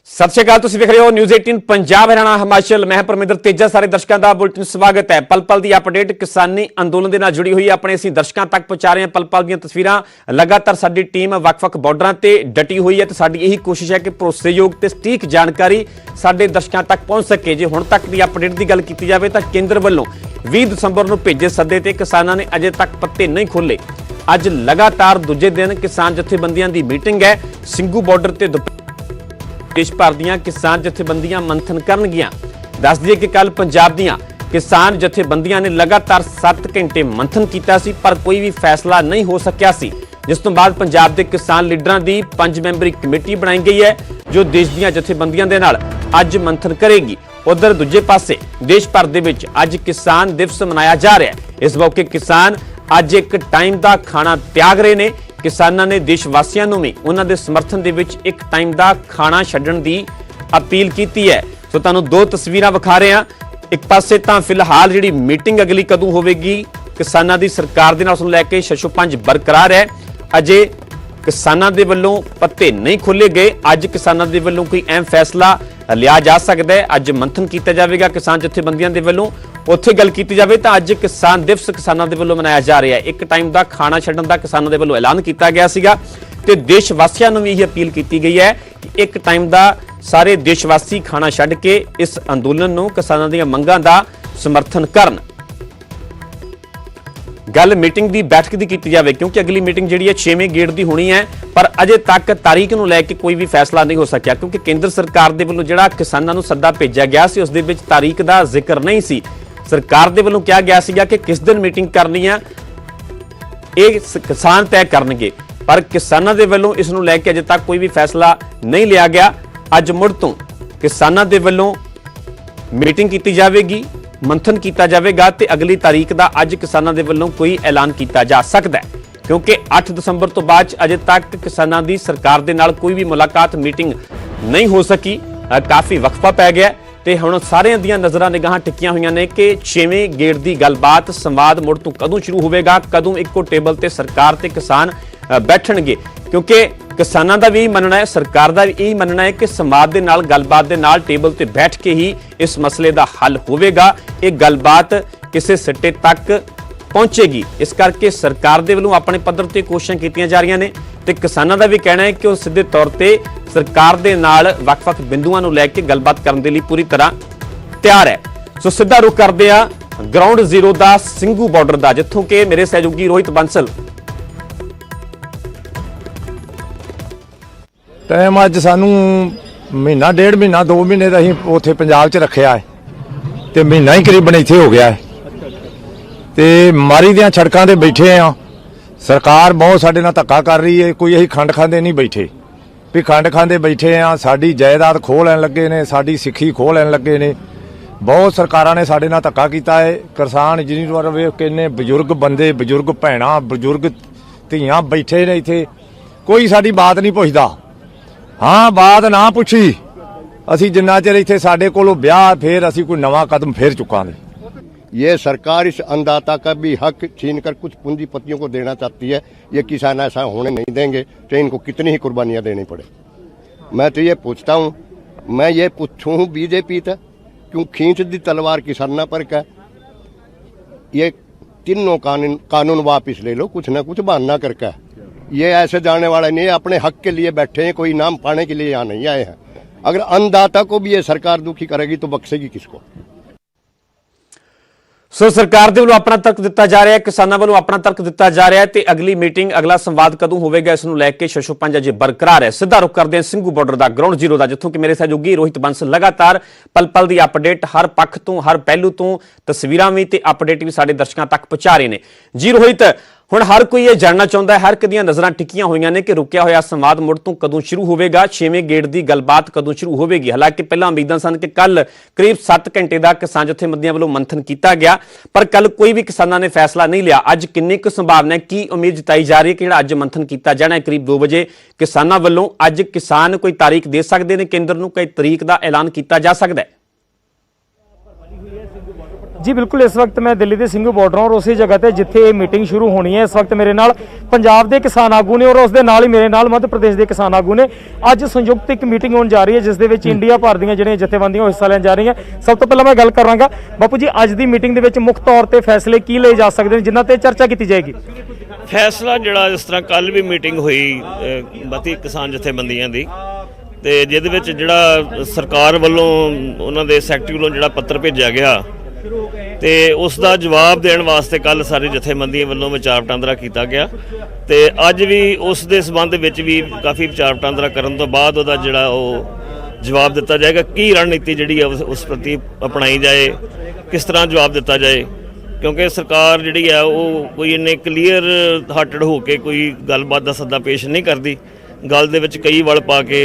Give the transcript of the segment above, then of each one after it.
सत श्री अकाल, तुसीं देख रहे हो न्यूज़ 18 पंजाब हरियाणा हिमाचल। मैं परमिंदर तेजा, सारे दर्शकों का बुलेटिन स्वागत है। पल पल की अपडेट किसानी अंदोलन के नाल जुड़ी हुई अपने असीं दर्शकों तक पहुंचा रहे हैं। पल पल दी तस्वीरां लगातार साडी टीम वख-वख बॉर्डरां ते डटी हुई है, तो साडी यही कोशिश है कि भरोसेयोग ते सटीक जानकारी साडे दर्शकों तक पहुंच सके। जे हुण तक दी अपडेट की गल की जाए तो केंद्र वालों 20 दिसंबर को भेजे सदे ते किसानां ने अजे तक पत्ते नहीं खोले। अज लगातार दूजे दिन किसान जथेबंदियां की मीटिंग है। ਸਿੰਘੂ बॉर्डर ते देश भर ਦੀਆਂ किसान जथेबंदियां मंथन करनगियां। दस दिए कि कल पंजाब ਦੀਆਂ किसान जथेबंदियां ने लगातार 7 घंटे मंथन किया सी, पर कोई भी फैसला नहीं हो सकिया सी। जिस तो बाद पंजाब के किसान लीडरां की 5 मैंबरी कमेटी बनाई गई है, जो देश ਦੀਆਂ जथेबंदियां दे नाल अज मंथन करेगी। उधर दूजे पासे देश भर दे विच अज किसान दिवस मनाया जा रहा है। इस मौके किसान अज एक टाइम का खाना त्याग रहे ने। किसानों ने देशवासियों को भी उन्होंने समर्थन दे विच एक टाइम का खाना छड्डण की अपील की है। सो तुहानूं दो तस्वीरां विखा रहे हैं। एक पासे तो फिलहाल जिहड़ी मीटिंग अगली कदों होवेगी किसानों की सरकार दे नाल उसनूं लैके छछोपंज बरकरार है। अजे किसानों के वल्लों पत्ते नहीं खोले गए। अज किसानों के वल्लों कोई अहम फैसला लिया जा सकता है। अज मंथन किया जाएगा किसान जथेबंदियों के वल्लों। उत्थे गल की जाए तो अज किसान दिवस किसानों के वल्लों मनाया जा रहा है। एक टाइम का खाना छड्डण का किसानों के वल्लों ऐलान किया गया सीगा ते देशवासियों को भी यही अपील की गई है कि एक टाइम का सारे देशवासी खाना छड्ड के इस अंदोलन नूं किसानों दी मंगां दा समर्थन करन। गल मीटिंग की बैठक की की जाए, क्योंकि अगली मीटिंग जिहड़ी है 6वें गेड़ की होनी है, पर अजे तक तारीख नूं लैके कोई भी फैसला नहीं हो सकिया। क्योंकि केंद्र सरकार के वल्लों जिहड़ा किसानों नूं सद्दा भेजा गया सी, उस दे विच तारीख का जिक्र नहीं सी। सरकार के वल्लों कहा गया सीगा कि किस दिन मीटिंग करनी है ये किसान तय करनगे, पर किसानों के वल्लों इस नूं लैके अजे तक कोई भी फैसला नहीं लिया गया। अज मुड़ तो किसानों के वल्लों मीटिंग की जाएगी, मंथन किया जाएगा ते अगली तारीख का अज किसानों के वल्लों कोई ऐलान किया जा सकता है। क्योंकि 8 दिसंबर तो बाद अजे तक किसानों की सरकार के नाल कोई भी मुलाकात मीटिंग नहीं हो सकी। काफ़ी वक्फा पै गया ते हुण सारिਆਂ ਦੀਆਂ नज़रां निगाहां टिकियां हुई ने कि 6वें गेड़ की गलबात संवाद मुड़ तो कदों शुरू होगा, कदों एको टेबल ते सरकार ते किसान बैठणगे। क्योंकि किसानों का भी यही मनना है, सरकार का भी यही मनना है कि संवाद के नाल गलबात के नाल टेबल ते बैठ के ही इस मसले का हल होगा। ये गलबात किसी सिट्टे तक पहुंचेगी। इस करके सरकार के वल्लों अपने पद्धर ते कोशिशां कीतियां जा रही ने ते किसानों का भी कहना है कि वह सीधे तौर पर सरकार दे नाल वख-वख बिंदुआं नूं लैके गलबात करने के लिए पूरी तरह तैयार है। सो सीधा रुख करते हैं ग्राउंड जीरो का ਸਿੰਘੂ बॉर्डर का, जिथों के मेरे सहयोगी रोहित बंसल। टाइम अज सानू महीना डेढ़ महीना 2 महीने का असीं उत्थे पंजाब च रखिया है ते महीना ही करीबन इत्थे हो गया है ते मारी दियां सड़कां ते बैठे हैं। सरकार बहुत साडे नाल धक्का कर रही है। कोई असीं खंड खांदे नहीं बैठे भी खंड खांदे बैठे हैं। साडी जायदाद खोह लैन लगे ने, साडी सिੱਖੀ खोह लैन लगे ने। बहुत सरकारां ने साडे नाल धक्का कीता है। किसान इंजीनियर वेख के ने बजुर्ग बंदे, बजुर्ग भैणां, बजुर्ग धीआं बैठे ने इत्थे, कोई साडी बात नहीं पुछदा। हाँ, बात ना पुछी असी जिन्ना चिर इत्थे साडे कोलों ब्याह फिर असी कोई नवां कदम फिर चुकांगे। ये सरकार इस अन्नदाता का भी हक छीनकर कुछ पूंजीपतियों को देना चाहती है। ये किसान ऐसा होने नहीं देंगे, चाहे इनको कितनी ही कुर्बानियां देनी पड़े। मैं तो ये पूछता हूँ, मैं ये पूछूँ बीजेपी तक क्यों खींच दी तलवार किसाना पर क्या? ये तीनों कानून वापिस ले लो, कुछ ना कुछ बहाना करके। ये ऐसे जाने वाले नहीं है, अपने हक के लिए बैठे हैं, कोई नाम पाने के लिए यहाँ नहीं आए हैं। अगर अन्नदाता को भी ये सरकार दुखी करेगी तो बख्शेगी किसको? सो सरकार के वल्लों अपना तर्क दिता जा रहा है, किसानों वालों अपना तर्क दिता जा रहा है ते अगली मीटिंग अगला संवाद कदों होगा इसनूं लैके छछोपंज अजे बरकरार है। सीधा रुख करते हैं ਸਿੰਘੂ बॉर्डर का ग्राउंड जीरो का, जिथों कि मेरे सहयोगी रोहित बंसल लगातार पल पल की अपडेट हर पक्ष तो हर पहलू तो तस्वीरां भी ते अपडेट भी साडे दर्शकों तक पहुंचा रहे हैं। जी रोहित, हुण हर कोई ये जानना चाहता है, हर एक दियां नज़रां टिकियां हुई ने कि रुकिया होया संवाद मुड़ तो कदों शुरू होगा, 6वें गेड़ की गलबात कदों शुरू होगी। हालांकि पहला उम्मीदां सन कि कल करीब 7 घंटे का किसान जथेबंदियां वालों मंथन किया गया, पर कल कोई भी किसानों ने फैसला नहीं लिया। अज किन्नी कुछ संभावना है, की उम्मीद जताई जा रही है कि जिहड़ा अज मंथन किया जाना है करीब 2 बजे किसानों वालों, अज किसान कोई तारीख दे सकते हैं केंद्र नूं, कोई तारीख का ऐलान किया जा सकता है? जी बिल्कुल, इस वक्त मैं दिल्ली के ਸਿੰਘੂ बॉर्डर और उसी जगह ਤੇ जिथे ये मीटिंग शुरू होनी है। इस वक्त मेरे नाल पंजाब के किसान आगू ने और उसके नाल ही मेरे नाल मध्य प्रदेश के किसान आगू ने। अज संयुक्त एक मीटिंग होने जा रही है जिस दे विच इंडिया भर ਦੀਆਂ ਜਿਹੜੀਆਂ ਜਥੇਬੰਦੀਆਂ हिस्सा ਲੈਣ जा रही हैं। सब तो पहले मैं गल करांगा बापू जी, अज की मीटिंग ਦੇ ਵਿੱਚ ਮੁੱਖ ਤੌਰ ਤੇ फैसले की ਲਏ ਜਾ ਸਕਦੇ ਨੇ ਜਿਨ੍ਹਾਂ ਤੇ ਚਰਚਾ ਕੀਤੀ ਜਾਏਗੀ? ਫੈਸਲਾ ਜਿਹੜਾ ਜਿਸ ਤਰ੍ਹਾਂ ਕੱਲ ਵੀ ਮੀਟਿੰਗ ਹੋਈ 32 ਕਿਸਾਨ ਜਥੇਬੰਦੀਆਂ ਦੀ, ਤੇ ਜਿਹਦੇ ਵਿੱਚ ਜਿਹੜਾ ਸਰਕਾਰ ਵੱਲੋਂ ਉਹਨਾਂ ਦੇ ਸੈਕਟਰੀ ਵੱਲੋਂ ਜਿਹੜਾ ਪੱਤਰ ਭੇਜਿਆ ਗਿਆ ਤੇ ਉਸ ਦਾ ਜਵਾਬ ਦੇਣ ਵਾਸਤੇ ਕੱਲ ਸਾਰੇ ਜਥੇਬੰਦੀਆਂ ਵੱਲੋਂ ਵਿਚਾਰ ਵਟਾਂਦਰਾ ਕੀਤਾ ਗਿਆ ਤੇ ਅੱਜ ਵੀ ਉਸ ਦੇ ਸਬੰਧ ਵਿੱਚ ਵੀ ਕਾਫੀ ਵਿਚਾਰ ਵਟਾਂਦਰਾ ਕਰਨ ਤੋਂ ਬਾਅਦ ਉਹਦਾ ਜਿਹੜਾ ਉਹ ਜਵਾਬ ਦਿੱਤਾ ਜਾਏਗਾ। ਕੀ ਰਣਨੀਤੀ ਜਿਹੜੀ ਹੈ ਉਸ ਪ੍ਰਤੀ ਅਪਣਾਈ ਜਾਏ, ਕਿਸ ਤਰ੍ਹਾਂ ਜਵਾਬ ਦਿੱਤਾ ਜਾਏ, ਕਿਉਂਕਿ ਸਰਕਾਰ ਜਿਹੜੀ ਹੈ ਉਹ ਕੋਈ ਇੰਨੇ ਕਲੀਅਰ ਹਾਰਟਡ ਹੋ ਕੇ ਕੋਈ ਗੱਲਬਾਤ ਦਾ ਸੱਦਾ ਪੇਸ਼ ਨਹੀਂ ਕਰਦੀ, ਗੱਲ ਦੇ ਵਿੱਚ ਕਈ ਵਲ ਪਾ ਕੇ।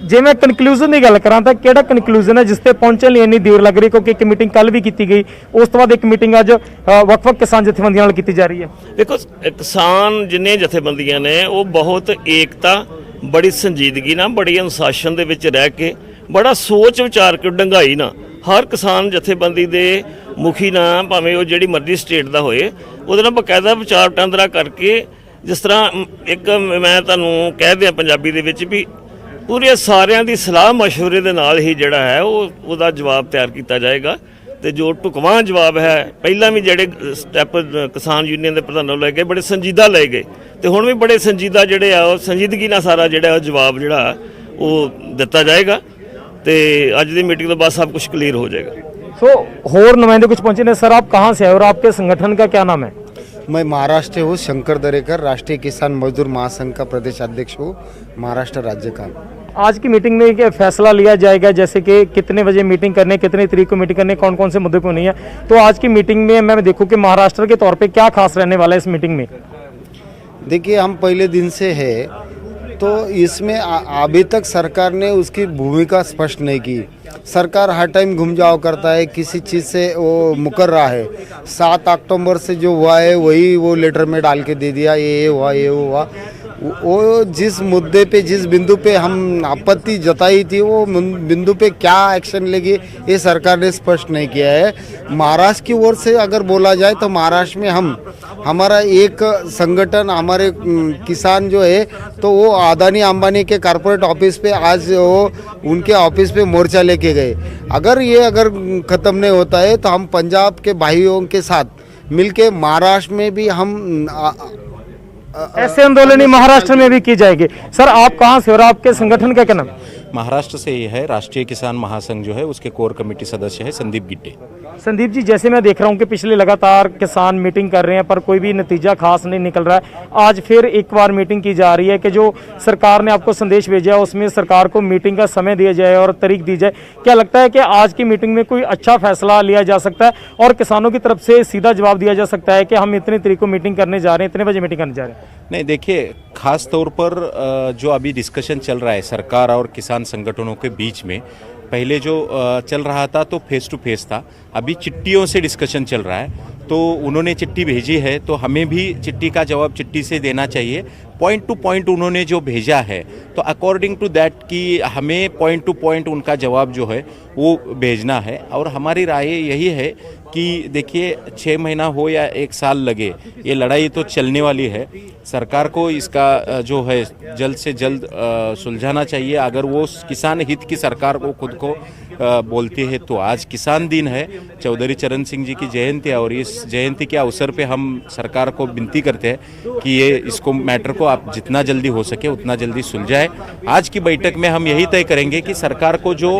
ਜੇ ਮੈਂ ਕਨਕਲੂਜਨ ਦੀ ਗੱਲ ਕਰਾਂ ਤਾਂ ਕਿਹੜਾ ਕਨਕਲੂਜਨ ਹੈ ਜਿਸ ਤੇ ਪਹੁੰਚਣ ਲਈ ਇੰਨੀ ਦੇਰ ਲੱਗ ਰਹੀ? ਕਿਉਂਕਿ ਇੱਕ ਮੀਟਿੰਗ ਕੱਲ ਵੀ ਕੀਤੀ ਗਈ, ਉਸ ਤੋਂ ਬਾਅਦ ਇੱਕ ਮੀਟਿੰਗ ਅੱਜ ਵੱਖ-ਵੱਖ ਕਿਸਾਨ ਜਥੇਬੰਦੀਆਂ ਨਾਲ ਕੀਤੀ ਜਾ ਰਹੀ ਹੈ। ਦੇਖੋ, ਕਿਸਾਨ ਜਿੰਨੇ ਜਥੇਬੰਦੀਆਂ ਨੇ ਉਹ ਬਹੁਤ ਏਕਤਾ, ਬੜੀ ਸੰਜੀਦਗੀ ਨਾਲ, ਬੜੀ ਅਨੁਸ਼ਾਸਨ ਦੇ ਵਿੱਚ ਰਹਿ ਕੇ, ਬੜਾ ਸੋਚ ਵਿਚਾਰ ਕੇ, ਡੰਗਾਈ ਨਾਲ ਹਰ ਕਿਸਾਨ ਜਥੇਬੰਦੀ ਦੇ ਮੁਖੀ ਨਾਲ, ਭਾਵੇਂ ਉਹ ਜਿਹੜੀ ਮਰਜ਼ੀ ਸਟੇਟ ਦਾ ਹੋਏ, ਉਹਦੇ ਨਾਲ ਬਕਾਇਦਾ ਵਿਚਾਰ ਵਟਾਂਦਰਾ ਕਰਕੇ, ਜਿਸ ਤਰ੍ਹਾਂ ਇੱਕ ਮੈਂ ਤੁਹਾਨੂੰ ਕਹਿ ਦਿਆਂ ਪੰਜਾਬੀ ਦੇ ਵਿੱਚ ਵੀ ਪੂਰੇ ਸਾਰਿਆਂ ਦੀ ਸਲਾਹ ਮਸ਼ਵਰੇ ਦੇ ਨਾਲ ਹੀ ਜਿਹੜਾ ਹੈ ਉਹਦਾ ਜਵਾਬ ਤਿਆਰ ਕੀਤਾ ਜਾਏਗਾ। ਤੇ ਜੋ ਢੁਕਵਾਂ ਜਵਾਬ ਹੈ, ਪਹਿਲਾਂ ਵੀ ਜਿਹੜੇ ਸਟੈਪ ਕਿਸਾਨ ਯੂਨੀਅਨ ਦੇ ਪ੍ਰਧਾਨਾਂ ਲਏ ਗਏ ਬੜੇ ਸੰਜੀਦਾ ਲਏ ਗਏ ਤੇ ਹੁਣ ਵੀ ਬੜੇ ਸੰਜੀਦਾ ਜਿਹੜੇ ਆ ਉਹ ਸੰਜੀਦਗੀ ਨਾਲ ਸਾਰਾ ਜਿਹੜਾ ਉਹ ਜਵਾਬ ਜਿਹੜਾ ਉਹ ਦਿੱਤਾ ਜਾਏਗਾ ਤੇ ਅੱਜ ਦੀ ਮੀਟਿੰਗ ਤੋਂ ਬਾਅਦ ਸਭ ਕੁਝ ਕਲੀਅਰ ਹੋ ਜਾਏਗਾ। सो होर नुमाइंदे कुछ पहुंचे ने। सर, आप कहाँ से आए और आपके संगठन का क्या नाम है? मैं महाराष्ट्र हूँ, शंकर दरेकर, राष्ट्रीय किसान मजदूर महासंघ का प्रदेश अध्यक्ष हूँ, महाराष्ट्र राज्य का। आज की मीटिंग में क्या फैसला लिया जाएगा, जैसे कि कितने बजे मीटिंग करने, कितने तारीख को मीटिंग करने, कौन कौन से मुद्दे पे होनी है? तो आज की मीटिंग में मैं देखूँ कि महाराष्ट्र के तौर पे क्या खास रहने वाला है इस मीटिंग में? देखिए, हम पहले दिन से है तो इसमें अभी तक सरकार ने उसकी भूमिका स्पष्ट नहीं की। सरकार हर टाइम घूम जाओ करता है, किसी चीज़ से वो मुकर रहा है। 7 अक्टूबर से जो हुआ है वही वो लेटर में डाल के दे दिया, ये हुआ ये हुआ। वो जिस मुद्दे पे, जिस बिंदु पे हम आपत्ति जताई थी, वो बिंदु पे क्या एक्शन लेगी ये सरकार ने स्पष्ट नहीं किया है। महाराष्ट्र की ओर से अगर बोला जाए तो महाराष्ट्र में हमारा एक संगठन, हमारे किसान जो है तो वो अदानी अंबानी के कॉर्पोरेट ऑफिस पे आज वो उनके ऑफिस पे मोर्चा लेके गए। अगर ख़त्म नहीं होता है तो हम पंजाब के भाइयों के साथ मिलके महाराष्ट्र में भी हम ऐसे आंदोलन महाराष्ट्र में भी की जाएगी। सर, आप कहाँ से और आपके संगठन का क्या नाम? महाराष्ट्र से ये है, राष्ट्रीय किसान महासंघ जो है उसके कोर कमेटी सदस्य है संदीप गिट्टे। संदीप जी, जैसे मैं देख रहा हूँ कि पिछले लगातार किसान मीटिंग कर रहे हैं पर कोई भी नतीजा खास नहीं निकल रहा है। आज फिर एक बार मीटिंग की जा रही है कि जो सरकार ने आपको संदेश भेजा है उसमें सरकार को मीटिंग का समय दिया जाए और तारीख दी जाए। क्या लगता है कि आज की मीटिंग में कोई अच्छा फैसला लिया जा सकता है और किसानों की तरफ से सीधा जवाब दिया जा सकता है कि हम इतनी तारीख को मीटिंग करने जा रहे हैं, इतने बजे मीटिंग करने जा रहे हैं? नहीं, देखिए, खास तौर पर जो अभी डिस्कशन चल रहा है सरकार और किसान संगठनों के बीच में, पहले जो चल रहा था तो फेस टू फेस था, अभी चिट्ठियों से डिस्कशन चल रहा है। तो उन्होंने चिट्ठी भेजी है तो हमें भी चिट्ठी का जवाब चिट्ठी से देना चाहिए। पॉइंट टू पॉइंट उन्होंने जो भेजा है तो अकॉर्डिंग टू दैट कि हमें पॉइंट टू पॉइंट उनका जवाब जो है वो भेजना है। और हमारी राय यही है कि देखिए, 6 महीना हो या 1 साल लगे, ये लड़ाई तो चलने वाली है। सरकार को इसका जो है जल्द से जल्द सुलझाना चाहिए। अगर वो किसान हित की सरकार को खुद को बोलती है तो आज किसान दिन है, चौधरी चरण सिंह जी की जयंती है और इस जयंती के अवसर पे हम सरकार को विनती करते हैं कि ये इसको मैटर को आप जितना जल्दी हो सके उतना जल्दी सुलझाए। आज की बैठक में हम यही तय करेंगे कि सरकार को जो